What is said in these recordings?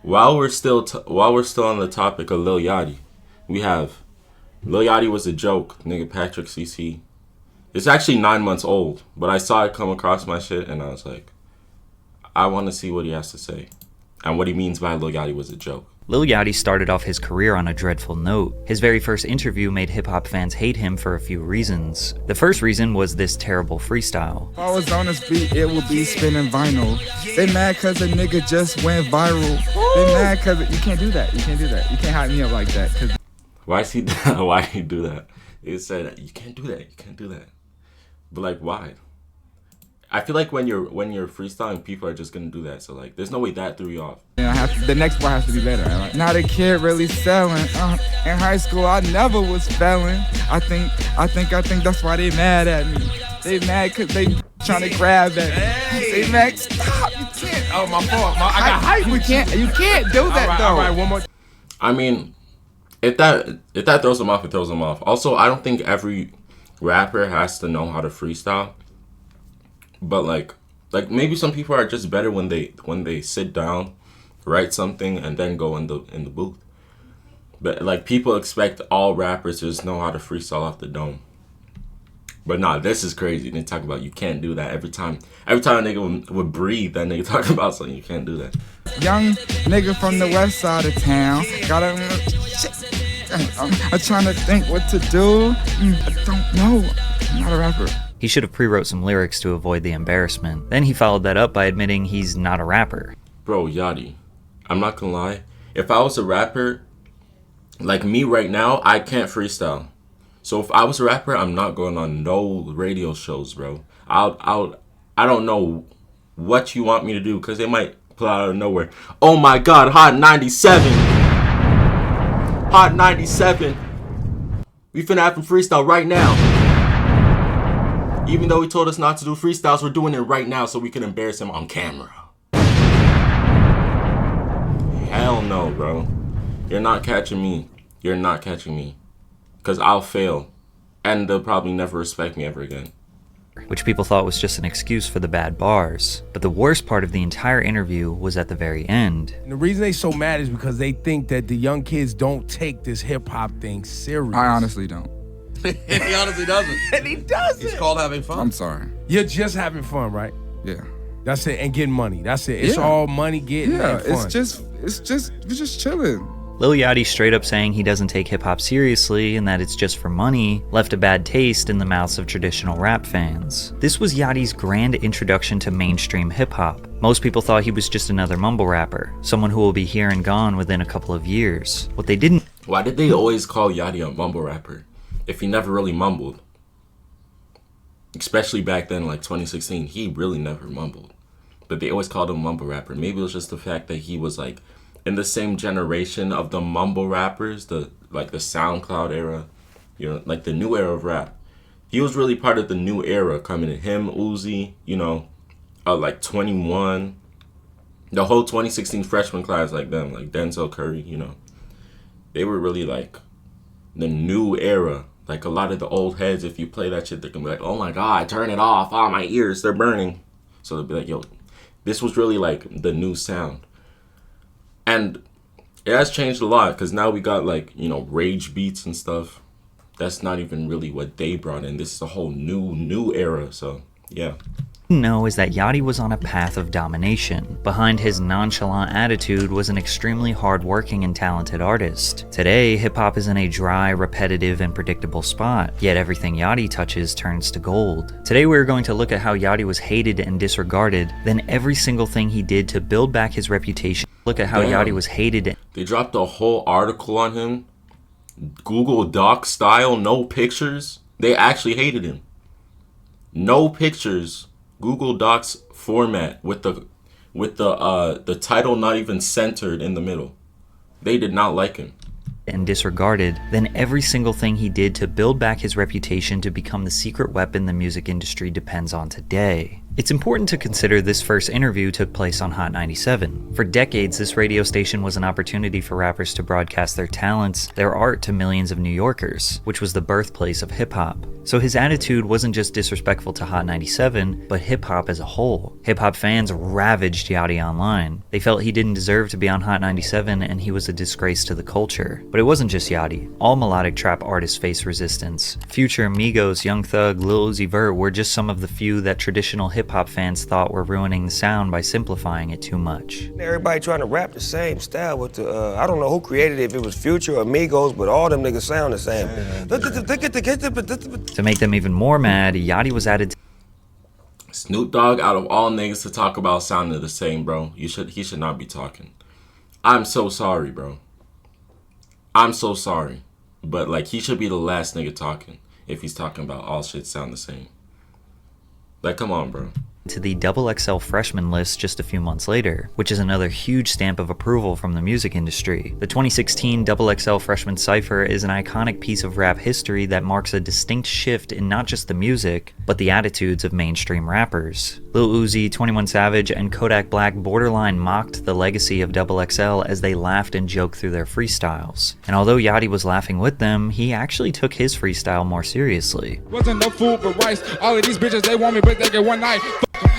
while we're still on the topic of Lil Yachty, we have Lil Yachty was a joke, nigga. Patrick CC. It's actually 9 months old, but I saw it come across my shit, and I was like, I want to see what he has to say, and what he means by Lil Yachty was a joke. Lil Yachty started off his career on a dreadful note. His very first interview made hip-hop fans hate him for a few reasons. The first reason was this terrible freestyle. If I was on this beat, it would be spinning vinyl. They mad cause a nigga just went viral. They mad cause you can't do that. You can't do that. You can't hype me up like that. Cause Why he do that? He said you can't do that. You can't do that. But like, why? I feel like when you're freestyling, people are just gonna do that. So like, there's no way that threw you off. Yeah, the next part has to be better. Like, not a kid really selling. In high school, I never was felling. I think that's why they mad at me. They mad cause they trying to grab at me. They mad. Stop! You can't. Oh, my fault. I got hype. You can't do that though. All right, one more. I mean, if that throws them off, it throws them off. Also, I don't think every rapper has to know how to freestyle. But like maybe some people are just better when they sit down, write something, and then go in the booth. But like, people expect all rappers to just know how to freestyle off the dome. But nah, this is crazy. They talk about you can't do that every time a nigga would breathe. That nigga talking about something, you can't do that. Young nigga from the west side of town. I'm trying to think what to do. I don't know. I'm not a rapper. He should have pre-wrote some lyrics to avoid the embarrassment. Then he followed that up by admitting he's not a rapper. Bro, Yachty, I'm not gonna lie. If I was a rapper, like me right now, I can't freestyle. So if I was a rapper, I'm not going on no radio shows, bro. I don't know what you want me to do, because they might pull out of nowhere. Oh my God, Hot 97. Hot 97. We finna have him freestyle right now. Even though he told us not to do freestyles, we're doing it right now so we can embarrass him on camera. Hell no, bro. You're not catching me. You're not catching me. Because I'll fail. And they'll probably never respect me ever again. Which people thought was just an excuse for the bad bars. But the worst part of the entire interview was at the very end. And the reason they so mad is because they think that the young kids don't take this hip-hop thing serious. I honestly don't. And he honestly doesn't. And he doesn't. It's called having fun. I'm sorry. You're just having fun, right? Yeah. That's it, and getting money. That's it. It's all money, getting and fun. It's just chilling. Lil Yachty straight up saying he doesn't take hip-hop seriously and that it's just for money left a bad taste in the mouths of traditional rap fans. This was Yachty's grand introduction to mainstream hip-hop. Most people thought he was just another mumble rapper, someone who will be here and gone within a couple of years. What they didn't... Why did they always call Yachty a mumble rapper if he never really mumbled? Especially back then, like 2016, he really never mumbled. But they always called him mumble rapper. Maybe it was just the fact that he was like in the same generation of the mumble rappers, the SoundCloud era, you know, like the new era of rap. He was really part of the new era coming in. Him, Uzi, you know, like 21, the whole 2016 freshman class, like them, like Denzel Curry, you know, they were really like the new era. Like a lot of the old heads, if you play that shit, they're gonna be like, oh my God, turn it off. Oh, my ears, they're burning. So they'll be like, yo, this was really like the new sound. And it has changed a lot because now we got like, you know, rage beats and stuff. That's not even really what they brought in. This is a whole new era. So, yeah. Know is that Yachty was on a path of domination. Behind his nonchalant attitude was an extremely hard-working and talented artist. Today, hip-hop is in a dry, repetitive, and predictable spot, yet everything Yachty touches turns to gold. Today we're going to look at how Yachty was hated and disregarded, then every single thing he did to build back his reputation. Look at how Yachty was hated. They dropped a whole article on him, Google Doc style, no pictures. They actually hated him. No pictures. Google Docs format with the title not even centered in the middle. They did not like him. And disregarded, then every single thing he did to build back his reputation to become the secret weapon the music industry depends on today. It's important to consider this first interview took place on Hot 97. For decades, this radio station was an opportunity for rappers to broadcast their talents, their art to millions of New Yorkers, which was the birthplace of hip-hop. So his attitude wasn't just disrespectful to Hot 97, but hip-hop as a whole. Hip-hop fans ravaged Yachty online. They felt he didn't deserve to be on Hot 97 and he was a disgrace to the culture. But it wasn't just Yachty. All melodic trap artists face resistance. Future, Migos, Young Thug, Lil Uzi Vert were just some of the few that traditional hip-hop fans thought were ruining the sound by simplifying it too much. Everybody trying to rap the same style with the, I don't know who created it, if it was Future or Migos, but all them niggas sound the same. To make them even more mad, Yachty was added to Snoop Dogg, out of all niggas to talk about sounding the same, bro, he should not be talking. I'm so sorry, bro. I'm so sorry. But, like, he should be the last nigga talking if he's talking about all shit sound the same. Like, come on, bro. to the XXL freshman list just a few months later, which is another huge stamp of approval from the music industry. The 2016 XXL freshman cypher is an iconic piece of rap history that marks a distinct shift in not just the music, but the attitudes of mainstream rappers. Lil Uzi, 21 Savage, and Kodak Black borderline mocked the legacy of XXL as they laughed and joked through their freestyles. And although Yachty was laughing with them, he actually took his freestyle more seriously. Wasn't no food but rice. All of these bitches, they want me, but they get one night.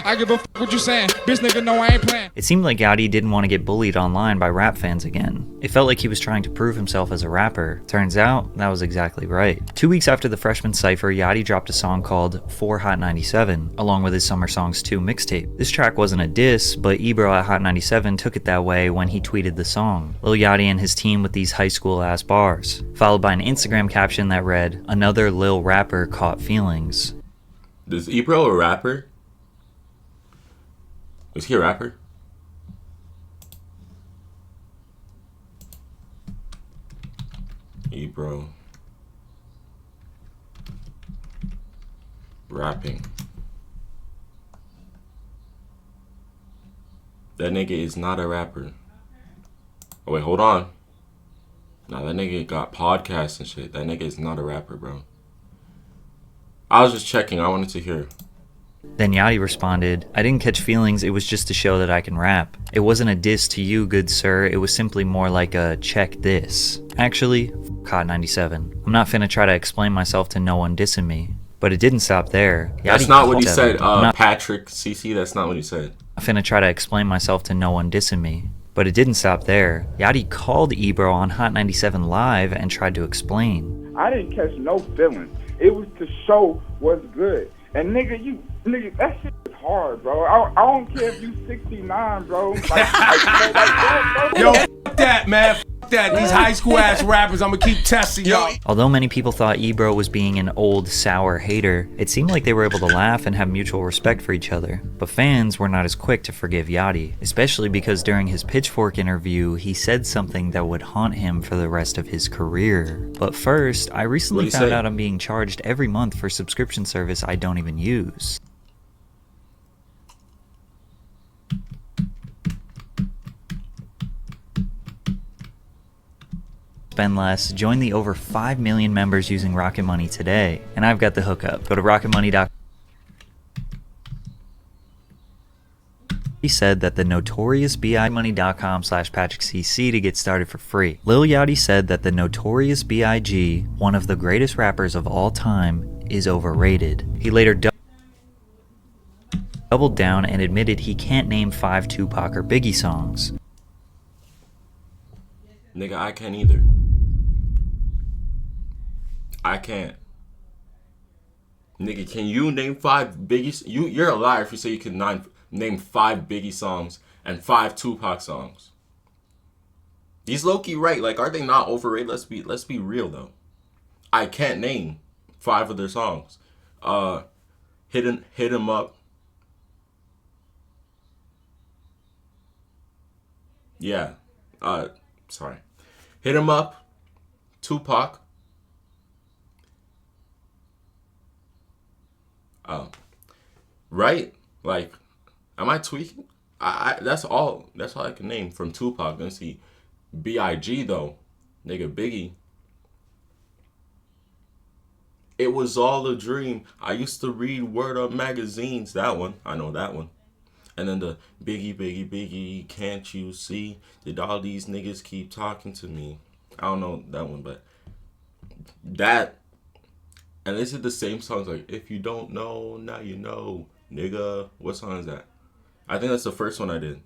I give a f what you saying. Bitch nigga, no, I ain't playing. It seemed like Yachty didn't want to get bullied online by rap fans again. It felt like he was trying to prove himself as a rapper. Turns out, that was exactly right. 2 weeks after the freshman cypher, Yachty dropped a song called For Hot 97, along with his Summer Songs 2 mixtape. This track wasn't a diss, but Ebro at Hot 97 took it that way when he tweeted the song. Lil Yachty and his team with these high school ass bars, followed by an Instagram caption that read, "Another Lil rapper caught feelings." Is Ebro a rapper? Was he a rapper? Ebro. Rapping. That nigga is not a rapper. Oh wait, hold on. Nah, that nigga got podcasts and shit. That nigga is not a rapper, bro. I was just checking. I wanted to hear. Then Yachty responded, "I didn't catch feelings, it was just to show that I can rap. It wasn't a diss to you, good sir, it was simply more like a check this. Actually, Hot 97. I'm not finna try to explain myself to no one dissing me." But it didn't stop there. That's not what he said, Patrick CC, that's not what he said. I'm finna try to explain myself to no one dissing me. But it didn't stop there. Yachty called Ebro on Hot 97 Live and tried to explain. I didn't catch no feelings. It was to show what's good. And nigga, that shit is hard, bro. I don't care if you 69, bro. Like, Yo, f that, man. F that. These high school ass rappers, I'm gonna keep testing y'all. Although many people thought Ebro was being an old, sour hater, it seemed like they were able to laugh and have mutual respect for each other. But fans were not as quick to forgive Yachty, especially because during his Pitchfork interview, he said something that would haunt him for the rest of his career. But first, I recently found out I'm being charged every month for subscription service I don't even use. Spend less, join the over 5 million members using Rocket Money today, and I've got the hookup. Go to rocketmoney.com. He said that the notorious money.com/PatrickCC to get started for free. Lil Yachty said that the notorious B.I.G., one of the greatest rappers of all time, is overrated. He later doubled down and admitted he can't name 5 Tupac or Biggie songs. Nigga, I can't either. I can't. Nigga, can you name 5 Biggie? You're a liar if you say you can name 5 Biggie songs and 5 Tupac songs. He's low-key right. Like, are they not overrated? Let's be real though. I can't name 5 of their songs. Hit 'em up. Yeah. Sorry. Hit 'em up. Tupac. Right? Like, am I tweaking? That's all I can name from Tupac. Let's see. B.I.G. though. Nigga, Biggie. It was all a dream. I used to read Word Up magazines. That one. I know that one. And then the Biggie, can't you see? Did all these niggas keep talking to me? I don't know that one, but that And is it the same songs like "If You Don't Know, Now You Know," nigga? What song is that? I think that's the first one I did.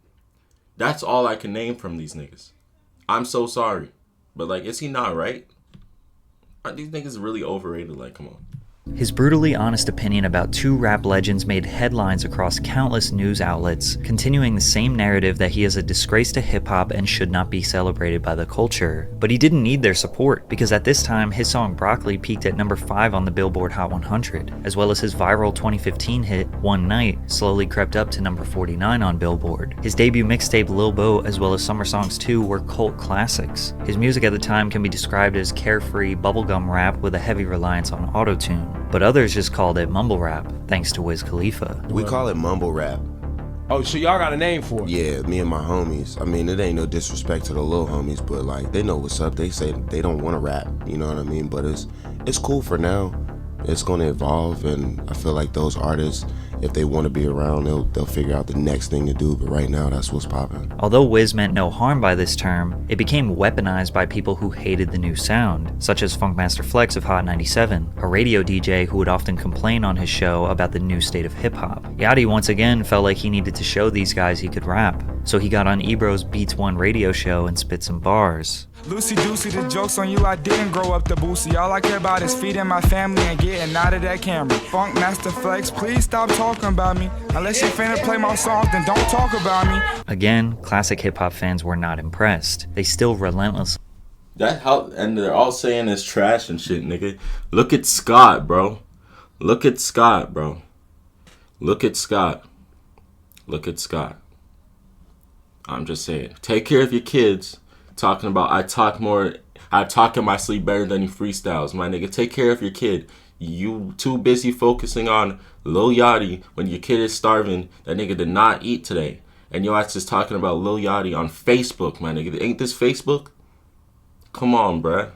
That's all I can name from these niggas. I'm so sorry, but like, is he not right? Are these niggas really overrated? Like, come on. His brutally honest opinion about two rap legends made headlines across countless news outlets, continuing the same narrative that he is a disgrace to hip-hop and should not be celebrated by the culture. But he didn't need their support, because at this time, his song Broccoli peaked at number 5 on the Billboard Hot 100, as well as his viral 2015 hit, One Night, slowly crept up to number 49 on Billboard. His debut mixtape Lil Boat, as well as Summer Songs 2, were cult classics. His music at the time can be described as carefree bubblegum rap with a heavy reliance on autotune. But others just called it mumble rap, thanks to Wiz Khalifa. We call it mumble rap. Oh, so y'all got a name for it? Yeah, me and my homies. I mean, it ain't no disrespect to the little homies, but like, they know what's up. They say they don't want to rap, you know what I mean? But it's cool for now. It's gonna evolve, and I feel like those artists, if they want to be around, they'll figure out the next thing to do. But right now, that's what's popping. Although Wiz meant no harm by this term, it became weaponized by people who hated the new sound, such as Funkmaster Flex of Hot 97, a radio DJ who would often complain on his show about the new state of hip-hop. Yachty once again felt like he needed to show these guys he could rap, so he got on Ebro's Beats One radio show and spit some bars. Lucy Doocy, the joke's on you, I didn't grow up the boosie. All I care about is feeding my family and getting out of that camera. Funk Master Flex, please stop talking about me. Unless you're finna play my songs, then don't talk about me. Again, classic hip-hop fans were not impressed. They still relentlessly. That how, and they're all saying it's trash and shit, nigga. Look at Scott, bro. Look at Scott, bro. Look at Scott. Look at Scott. I'm just saying. Take care of your kids. Talking about I talk in my sleep better than you freestyles. My nigga, take care of your kid. You too busy focusing on Lil Yachty when your kid is starving. That nigga did not eat today. And your ass just talking about Lil Yachty on Facebook, my nigga. Ain't this Facebook? Come on, bruh.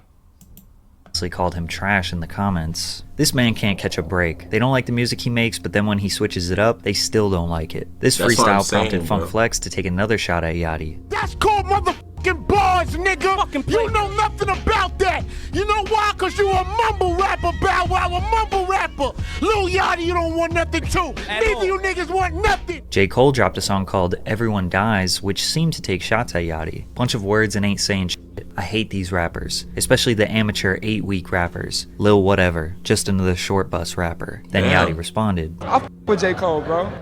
Called him trash in the comments. This man can't catch a break. They don't like the music he makes, but then when he switches it up, they still don't like it. This freestyle prompted Funk Flex to take another shot at Yachty. That's called motherfucking bars, nigga. You know nothing about that. You know why? Cause you a mumble rapper, Bow Wow, a mumble rapper. Lil Yachty, you don't want nothing too. Neither you niggas want nothing. J. Cole dropped a song called Everyone Dies, which seemed to take shots at Yachty. Bunch of words and ain't saying shit. I hate these rappers, especially the amateur 8-week rappers. Lil whatever, just another short bus rapper. Then Yachty responded. I f with J. Cole, bro.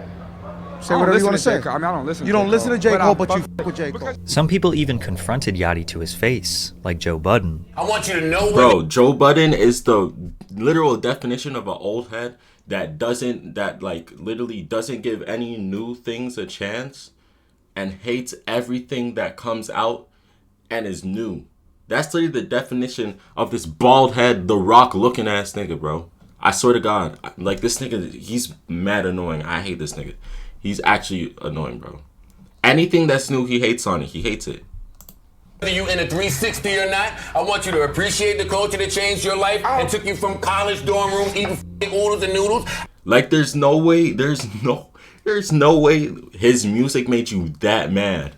Say whatever you want to say. I mean, I don't listen. You don't listen to J. Cole, but you f with J. Cole. Some people even confronted Yachty to his face, like Joe Budden. I want you to know, bro. Joe Budden is the literal definition of an old head that literally doesn't give any new things a chance, and hates everything that comes out and is new. That's literally the definition of this bald head, The Rock looking ass nigga, bro. I swear to God, like this nigga, he's mad annoying. I hate this nigga. He's actually annoying, bro. Anything that's new, he hates on it. He hates it. Whether you in a 360 or not, I want you to appreciate the culture that changed your life and took you from college dorm rooms eating oodles and noodles. Like there's no way his music made you that mad.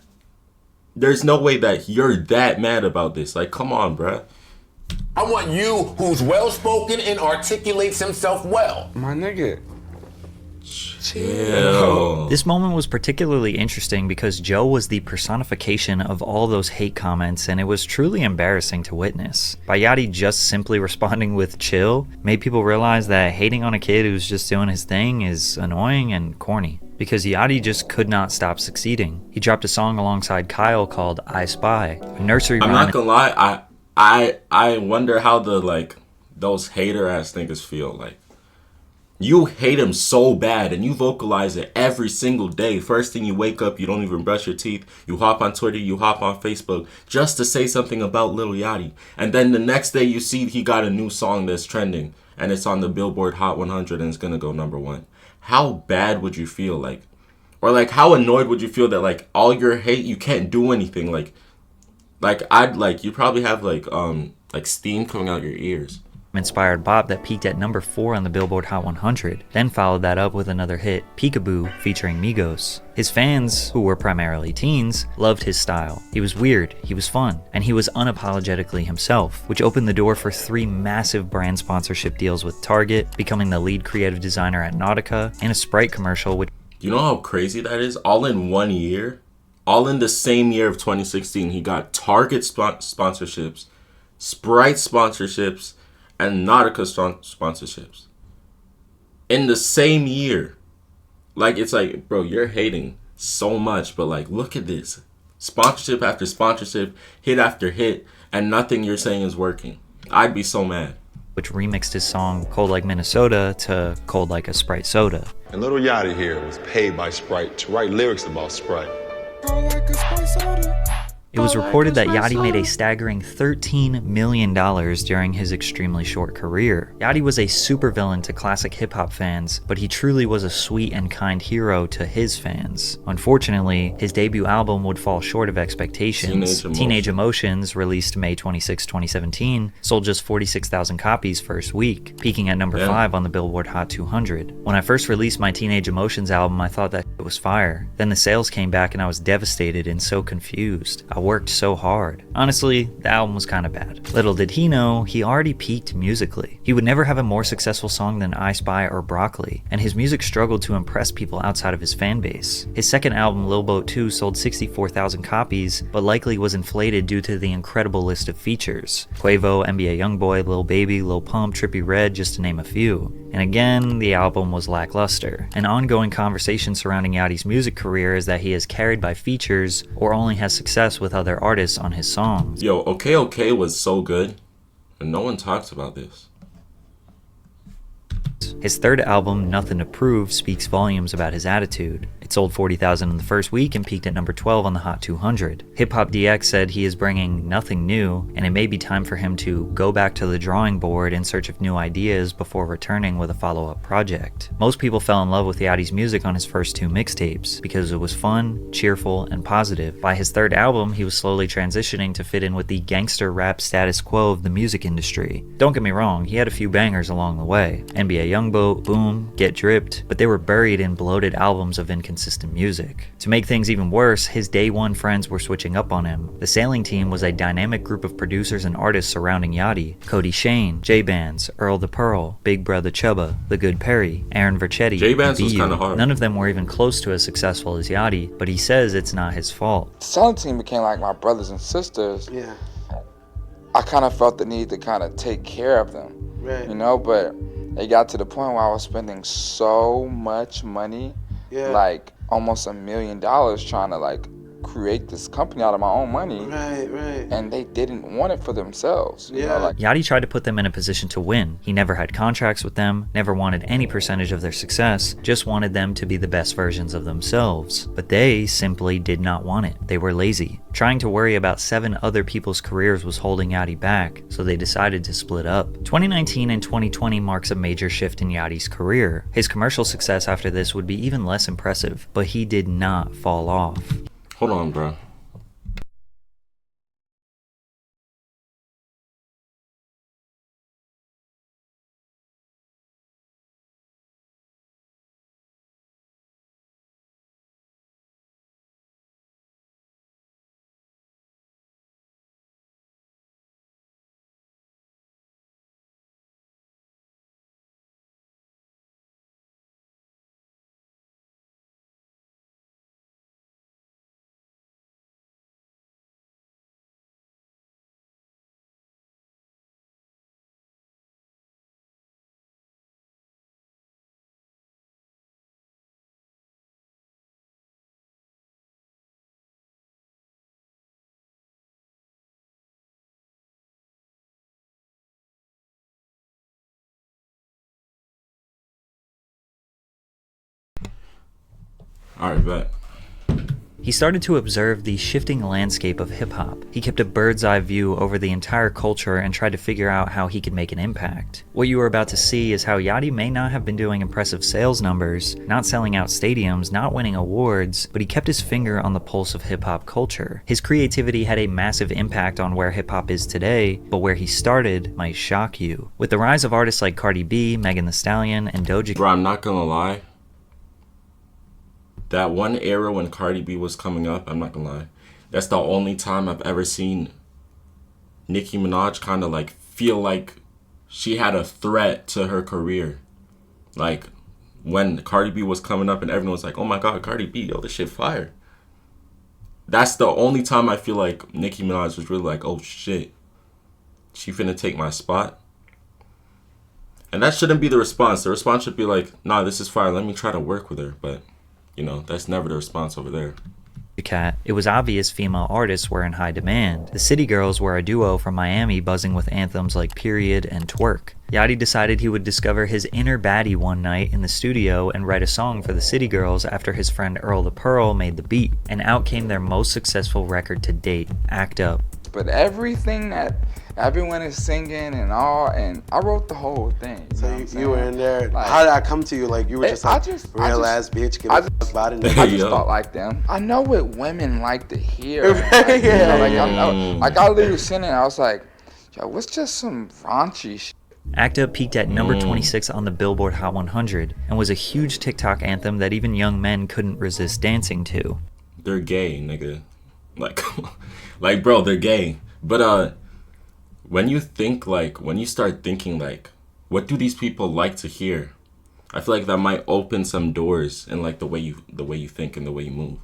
There's no way that you're that mad about this. Like, come on, bruh. I want you who's well-spoken and articulates himself well. My nigga. Chill. This moment was particularly interesting because Joe was the personification of all those hate comments, and it was truly embarrassing to witness. By Yachty just simply responding with chill made people realize that hating on a kid who's just doing his thing is annoying and corny. Because Yachty just could not stop succeeding. He dropped a song alongside Kyle called I Spy, a nursery rhyme. I'm not gonna lie, I wonder how those hater ass niggas feel. Like, you hate him so bad and you vocalize it every single day. First thing you wake up, you don't even brush your teeth. You hop on Twitter, you hop on Facebook just to say something about Lil Yachty. And then the next day you see he got a new song that's trending and it's on the Billboard Hot 100 and it's gonna go #1. How bad would you feel? Like, or like how annoyed would you feel that like all your hate, you can't do anything? Like you probably have like steam coming out your ears. inspired bop that peaked at number 4 on the Billboard Hot 100, then followed that up with another hit, Peekaboo, featuring Migos. His fans, who were primarily teens, loved his style. He was weird, he was fun, and he was unapologetically himself, which opened the door for 3 massive brand sponsorship deals with Target, becoming the lead creative designer at Nautica, and a Sprite commercial which... You know how crazy that is? All in 1 year, all in the same year of 2016, he got Target sponsorships, Sprite sponsorships, and Nautica sponsorships in the same year. Like, it's like, bro, you're hating so much, but like, look at this. Sponsorship after sponsorship, hit after hit, and nothing you're saying is working. I'd be so mad. Which remixed his song Cold Like Minnesota to Cold Like a Sprite Soda. And Lil Yachty here was paid by Sprite to write lyrics about Sprite. Cold like a Sprite soda. It was reported that Yachty made a staggering $13 million during his extremely short career. Yachty was a supervillain to classic hip-hop fans, but he truly was a sweet and kind hero to his fans. Unfortunately, his debut album would fall short of expectations. Teenage Emotions, released May 26, 2017, sold just 46,000 copies first week, peaking at number 5 on the Billboard Hot 200. When I first released my Teenage Emotions album, I thought that it was fire. Then the sales came back and I was devastated and so confused. I worked so hard. Honestly, the album was kinda bad. Little did he know, he already peaked musically. He would never have a more successful song than I Spy or Broccoli, and his music struggled to impress people outside of his fan base. His second album, Lil Boat 2, sold 64,000 copies, but likely was inflated due to the incredible list of features. Quavo, NBA Youngboy, Lil Baby, Lil Pump, Trippie Redd, just to name a few. And again, the album was lackluster. An ongoing conversation surrounding Yachty's music career is that he is carried by features or only has success with other artists on his songs. Yo, OK was so good, and no one talks about this. His third album, Nothing to Prove, speaks volumes about his attitude. It sold 40,000 in the first week and peaked at number 12 on the Hot 200. Hip Hop DX said he is bringing nothing new, and it may be time for him to go back to the drawing board in search of new ideas before returning with a follow-up project. Most people fell in love with Yachty's music on his first 2 mixtapes because it was fun, cheerful, and positive. By his third album, he was slowly transitioning to fit in with the gangster rap status quo of the music industry. Don't get me wrong, he had a few bangers along the way. NBA Youngboat, Boom, Get Dripped, but they were buried in bloated albums of inconsistent music. To make things even worse, his day one friends were switching up on him. The Sailing Team was a dynamic group of producers and artists surrounding Yachty. Cody Shane, J-Bands, Earl the Pearl, Big Brother Chubba, The Good Perry, Aaron Verchetti, J-Bands was kind of hard. None of them were even close to as successful as Yachty, but he says it's not his fault. The Sailing Team became like my brothers and sisters. Yeah. I kind of felt the need to kind of take care of them, Right. you know, but it got to the point where I was spending so much money, like almost $1 million trying to like create this company out of my own money. Right. And they didn't want it for themselves. You know, like, Yachty tried to put them in a position to win. He never had contracts with them, never wanted any percentage of their success, just wanted them to be the best versions of themselves. But they simply did not want it. They were lazy. Trying to worry about 7 other people's careers was holding Yachty back, so they decided to split up. 2019 and 2020 marks a major shift in Yachty's career. His commercial success after this would be even less impressive, but he did not fall off. Hold on, bro. He He started to observe the shifting landscape of hip-hop. He kept a bird's eye view over the entire culture and tried to figure out how he could make an impact. What you are about to see is how Yachty may not have been doing impressive sales numbers, not selling out stadiums, not winning awards, but he kept his finger on the pulse of hip-hop culture. His creativity had a massive impact on where hip-hop is today, but where he started might shock you. With the rise of artists like Cardi B, Megan Thee Stallion, and Doja Cat. Bro, I'm not gonna lie. That one era when Cardi B was coming up, I'm not gonna lie, that's the only time I've ever seen Nicki Minaj kind of like feel like she had a threat to her career. Like when Cardi B was coming up and everyone was like, oh my god, Cardi B, yo, this shit fire. That's the only time I feel like Nicki Minaj was really like, oh shit, she finna take my spot. And that shouldn't be the response. The response should be like, nah, this is fire, let me try to work with her. But you know, that's never the response over there. Cat, it was obvious female artists were in high demand. The City Girls were a duo from Miami buzzing with anthems like Period and Twerk. Yachty decided he would discover his inner baddie one night in the studio and write a song for the City Girls after his friend Earl the Pearl made the beat, and out came their most successful record to date, Act Up. But everything that everyone is singing and all, and I wrote the whole thing. So you were in there. Like, how did I come to you? Like you were just like real ass bitch, get a body. I just thought like them. I know what women like to hear. Like, you know, like I know, like I literally was sitting there, I was like, yo, what's just some raunchy shit? Act Up peaked at number 26 on the Billboard Hot 100 and was a huge TikTok anthem that even young men couldn't resist dancing to. They're gay, nigga. Like bro, they're gay. But when you start thinking like, what do these people like to hear? I feel like that might open some doors in like the way you think and the way you move.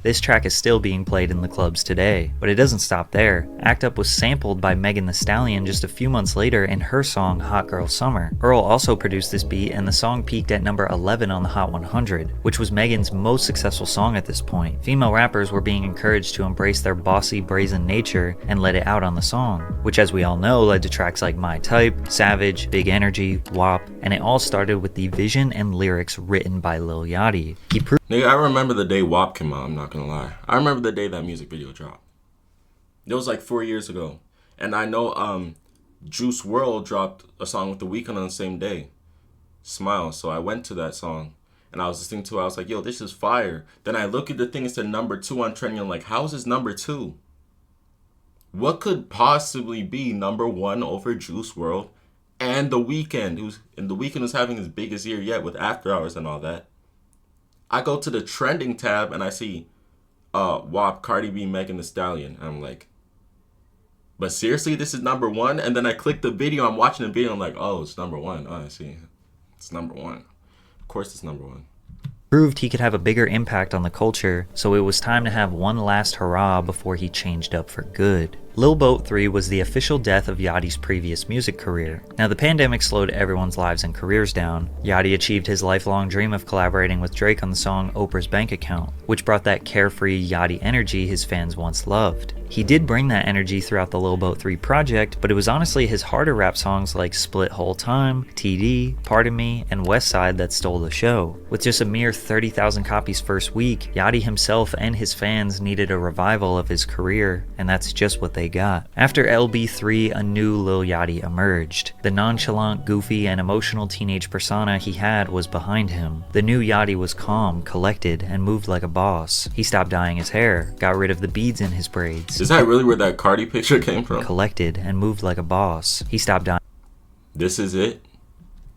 This track is still being played in the clubs today, but it doesn't stop there. Act Up was sampled by Megan Thee Stallion just a few months later in her song Hot Girl Summer. Earl also produced this beat, and the song peaked at number 11 on the Hot 100, which was Megan's most successful song at this point. Female rappers were being encouraged to embrace their bossy, brazen nature and let it out on the song, which as we all know led to tracks like My Type, Savage, Big Energy, WAP, and it all started with the vision and lyrics written by Lil Yachty. Nigga, I remember the day WAP came out, I'm not gonna lie. I remember the day that music video dropped. It was like 4 years ago. And I know Juice WRLD dropped a song with The Weeknd on the same day. Smile. So I went to that song and I was listening to it. I was like, yo, this is fire. Then I look at the thing, it said number 2 on trending. I'm like, how is this number 2? What could possibly be number 1 over Juice WRLD and The Weeknd? And The Weeknd was having his biggest year yet with After Hours and all that. I go to the trending tab and I see WAP, Cardi B, Megan Thee Stallion. And I'm like, but seriously, this is number 1? And then I click the video, I'm watching the video, I'm like, oh, it's number 1. Oh, I see. It's number 1. Of course it's number 1. Proved he could have a bigger impact on the culture, so it was time to have one last hurrah before he changed up for good. Lil Boat 3 was the official death of Yachty's previous music career. Now the pandemic slowed everyone's lives and careers down. Yachty achieved his lifelong dream of collaborating with Drake on the song Oprah's Bank Account, which brought that carefree Yachty energy his fans once loved. He did bring that energy throughout the Lil Boat 3 project, but it was honestly his harder rap songs like Split Whole Time, TD, Pardon Me, and Westside that stole the show. With just a mere 30,000 copies first week, Yachty himself and his fans needed a revival of his career, and that's just what they got. After LB3, a new Lil Yachty emerged. The nonchalant, goofy, and emotional teenage persona he had was behind him. The new Yachty was calm, collected, and moved like a boss. He stopped dyeing his hair, got rid of the beads in his braids. Is that really where that Cardi picture came from? Collected and moved like a boss. He stopped dyeing. This is it?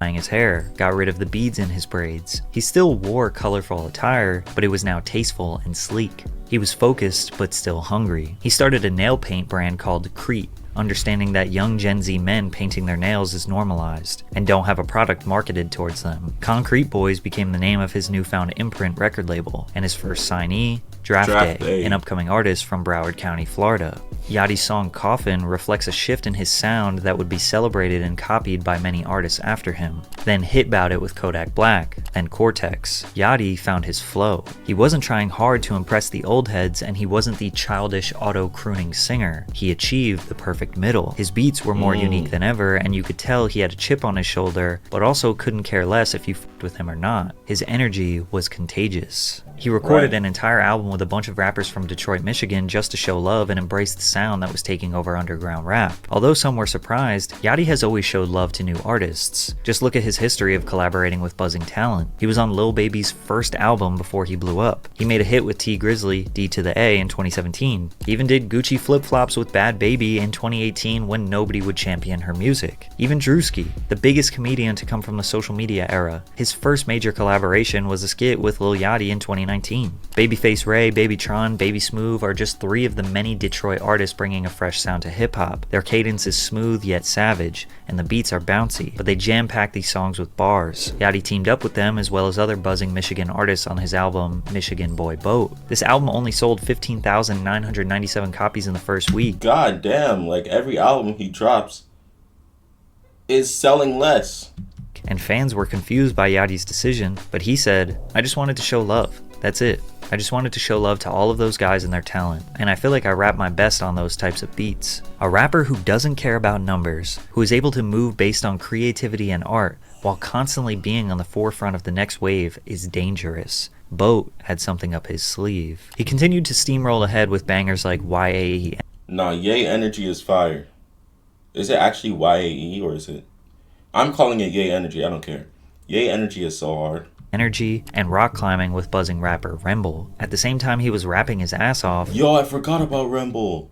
His hair, got rid of the beads in his braids. He still wore colorful attire, but it was now tasteful and sleek. He was focused, but still hungry. He started a nail paint brand called Crete, understanding that young Gen Z men painting their nails is normalized, and don't have a product marketed towards them. Concrete Boys became the name of his newfound imprint record label, and his first signee, Draft Day, an upcoming artist from Broward County, Florida. Yachty's song Coffin reflects a shift in his sound that would be celebrated and copied by many artists after him. Then Hit Bout It with Kodak Black, then Cortex. Yachty found his flow. He wasn't trying hard to impress the old heads, and he wasn't the childish auto-crooning singer. He achieved the perfect middle. His beats were more unique than ever, and you could tell he had a chip on his shoulder, but also couldn't care less if you f***ed with him or not. His energy was contagious. He recorded an entire album with a bunch of rappers from Detroit, Michigan just to show love and embrace the sound that was taking over underground rap. Although some were surprised, Yachty has always showed love to new artists. Just look at his history of collaborating with buzzing talent. He was on Lil Baby's first album before he blew up. He made a hit with T Grizzly, D to the A in 2017. He even did Gucci flip-flops with Bad Baby in 2018 when nobody would champion her music. Even Drewski, the biggest comedian to come from the social media era, his first major collaboration was a skit with Lil Yachty in 2019. Babyface Ray, Babytron, Baby Smooth are just 3 of the many Detroit artists bringing a fresh sound to hip-hop. Their cadence is smooth yet savage, and the beats are bouncy, but they jam-pack these songs with bars. Yachty teamed up with them as well as other buzzing Michigan artists on his album Michigan Boy Boat. This album only sold 15,997 copies in the first week. God damn, like every album he drops is selling less. And fans were confused by Yachty's decision, but he said, "I just wanted to show love. That's it. I just wanted to show love to all of those guys and their talent, and I feel like I rap my best on those types of beats." A rapper who doesn't care about numbers, who is able to move based on creativity and art, while constantly being on the forefront of the next wave is dangerous. Boat had something up his sleeve. He continued to steamroll ahead with bangers like YAE. Nah, Yay Energy is fire. Is it actually YAE or is it? I'm calling it Yay Energy, I don't care. Yay Energy is so hard. Energy, and rock climbing with buzzing rapper Remble. At the same time he was rapping his ass off. Yo, I forgot about Remble.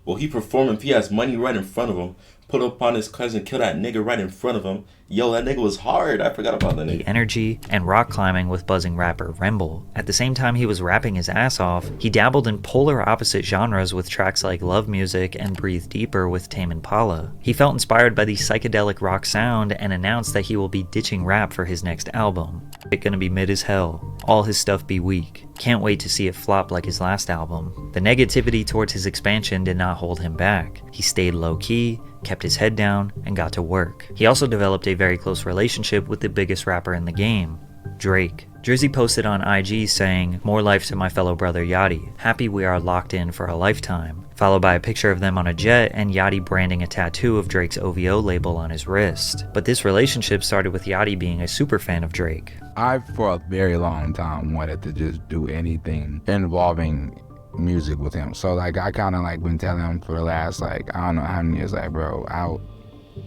Well, he performing if he has money right in front of him. Put up on his cousin, kill that nigga right in front of him. Yo, that nigga was hard. I forgot about that nigga. Energy, and rock climbing with buzzing rapper Remble. At the same time he was rapping his ass off, he dabbled in polar opposite genres with tracks like Love Music and Breathe Deeper with Tame Impala. He felt inspired by the psychedelic rock sound and announced that he will be ditching rap for his next album. It's gonna be mid as hell. All his stuff be weak. Can't wait to see it flop like his last album. The negativity towards his expansion did not hold him back. He stayed low-key, kept his head down, and got to work. He also developed a very close relationship with the biggest rapper in the game, Drake. Drizzy posted on IG saying, "More life to my fellow brother Yachty. Happy we are locked in for a lifetime," followed by a picture of them on a jet and Yachty branding a tattoo of Drake's OVO label on his wrist. But this relationship started with Yachty being a super fan of Drake. I, for a very long time, wanted to just do anything involving music with him. So, like, I kind of, like, been telling him for the last, like, I don't know how many years, like, bro,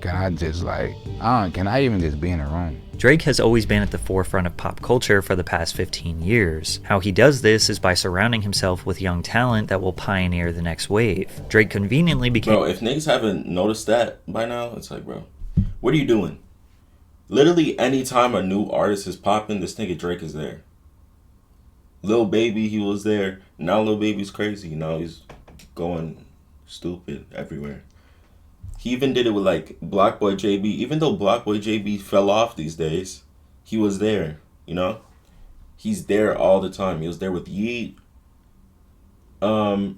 can I even just be in a room? Drake has always been at the forefront of pop culture for the past 15 years. How he does this is by surrounding himself with young talent that will pioneer the next wave. Drake conveniently became— Bro, if niggas haven't noticed that by now, it's like, bro, what are you doing? Literally anytime a new artist is popping, this nigga Drake is there. Lil Baby, he was there. Now Lil Baby's crazy. Now he's going stupid everywhere. He even did it with like Block Boy JB. Even though Block Boy JB fell off these days, he was there, you know? He's there all the time. He was there with Yeet.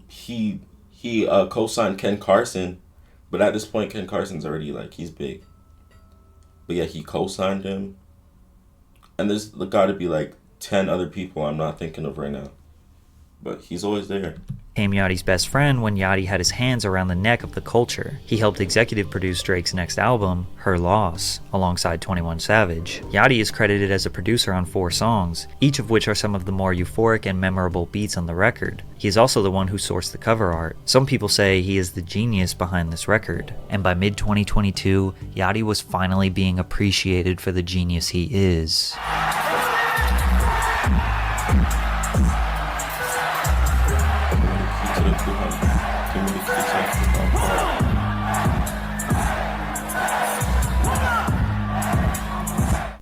He co-signed Ken Carson, but at this point Ken Carson's already like, he's big. But yeah, he co-signed him. And there's got to be like 10 other people I'm not thinking of right now. But he's always there. Became Yachty's best friend when Yachty had his hands around the neck of the culture. He helped executive produce Drake's next album, Her Loss, alongside 21 Savage. Yachty is credited as a producer on 4 songs, each of which are some of the more euphoric and memorable beats on the record. He is also the one who sourced the cover art. Some people say he is the genius behind this record. And by mid-2022, Yachty was finally being appreciated for the genius he is.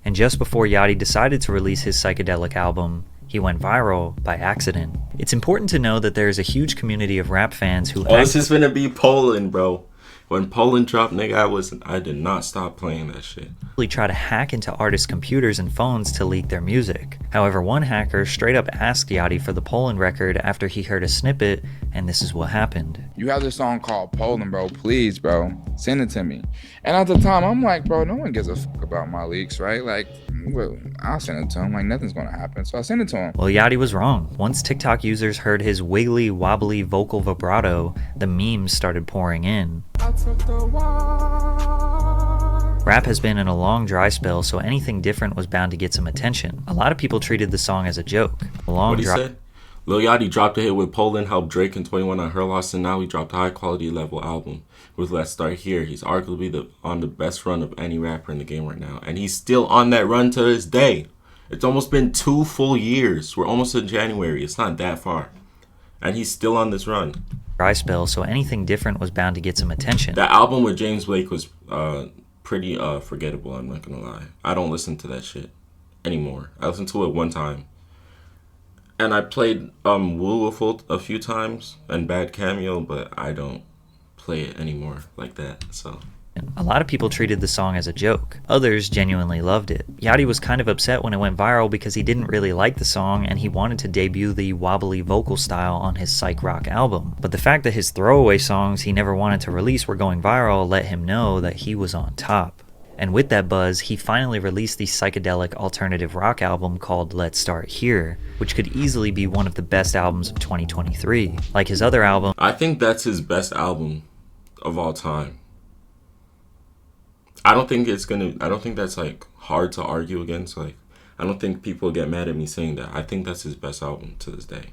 And just before Yachty decided to release his psychedelic album, he went viral by accident. It's important to know that there is a huge community of rap fans who— Oh, this is gonna be Poland, bro. When Poland dropped, nigga, I did not stop playing that shit. Try to hack into artists' computers and phones to leak their music. However, one hacker straight up asked Yachty for the Poland record after he heard a snippet, and this is what happened. "You have this song called Poland, bro. Please, bro, send it to me." And at the time, I'm like, bro, no one gives a fuck about my leaks, right? Like, well, I'll send it to him. Like, nothing's gonna happen. So I sent it to him. Well, Yachty was wrong. Once TikTok users heard his wiggly, wobbly vocal vibrato, the memes started pouring in. I took the walk Rap has been in a long dry spell, so anything different was bound to get some attention. A lot of people treated the song as a joke. What he said? Lil Yachty dropped a hit with Poland, helped Drake and 21 on Her Loss, and now he dropped a high-quality level album with Let's Start Here. He's arguably on the best run of any rapper in the game right now, and he's still on that run to this day. It's almost been 2 full years. We're almost in January. It's not that far. And he's still on this run. Dry spell, so anything different was bound to get some attention. That album with James Blake was pretty forgettable, I'm not gonna lie. I don't listen to that shit anymore. I listened to it one time. And I played Woolful a few times and Bad Cameo, but I don't play it anymore like that, so. A lot of people treated the song as a joke. Others genuinely loved it. Yachty was kind of upset when it went viral because he didn't really like the song and he wanted to debut the wobbly vocal style on his psych rock album. But the fact that his throwaway songs he never wanted to release were going viral let him know that he was on top. And with that buzz, he finally released the psychedelic alternative rock album called Let's Start Here, which could easily be one of the best albums of 2023. Like his other album, I think that's his best album of all time. I don't think that's like hard to argue against. Like, I don't think people get mad at me saying that. I think that's his best album to this day.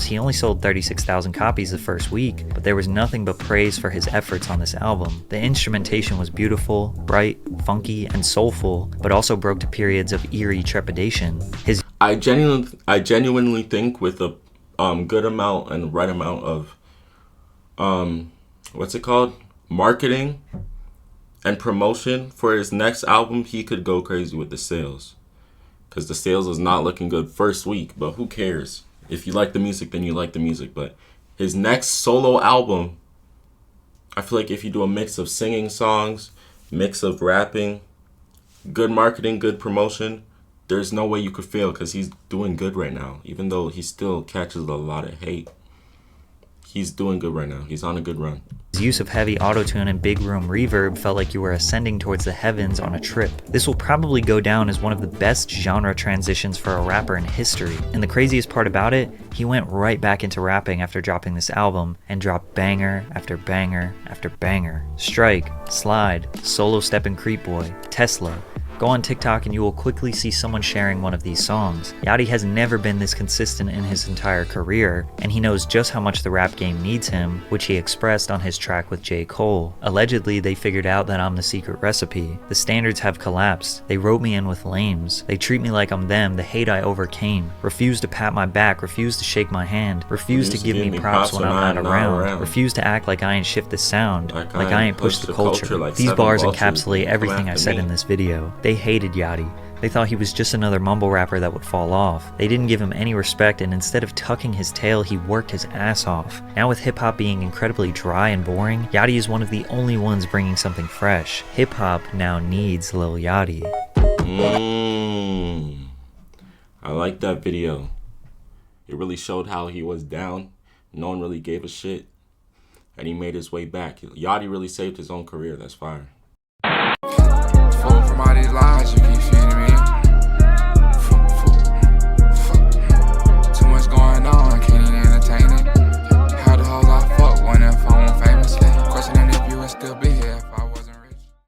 He only sold 36,000 copies the first week, but there was nothing but praise for his efforts on this album. The instrumentation was beautiful, bright, funky, and soulful, but also broke to periods of eerie trepidation. I genuinely think with a good amount and right amount of marketing and promotion for his next album, he could go crazy with the sales. Because the sales is not looking good first week, but who cares? If you like the music, then you like the music. But his next solo album, I feel like if you do a mix of singing songs, mix of rapping, good marketing, good promotion, there's no way you could fail because he's doing good right now. Even though he still catches a lot of hate, he's doing good right now. He's on a good run. His use of heavy autotune and big room reverb felt like you were ascending towards the heavens on a trip. This will probably go down as one of the best genre transitions for a rapper in history. And the craziest part about it, he went right back into rapping after dropping this album and dropped banger after banger after banger. Strike, Slide, Solo Step and Creep Boy, Tesla. Go on TikTok and you will quickly see someone sharing one of these songs. Yachty has never been this consistent in his entire career, and he knows just how much the rap game needs him, which he expressed on his track with J. Cole. Allegedly, they figured out that I'm the secret recipe. The standards have collapsed. They wrote me in with lames. They treat me like I'm them, the hate I overcame. Refuse to pat my back, refuse to shake my hand. Refuse to give me props when I'm not around. Refuse to act like I ain't shift the sound, like I ain't push the culture. Like these bars encapsulate everything I said in this video. They hated Yachty. They thought he was just another mumble rapper that would fall off. They didn't give him any respect, and instead of tucking his tail, he worked his ass off. Now with hip-hop being incredibly dry and boring, Yachty is one of the only ones bringing something fresh. Hip-hop now needs Lil Yachty. I like that video. It really showed how he was down. No one really gave a shit. And he made his way back. Yachty really saved his own career. That's fire. Falling from all these lies, you keep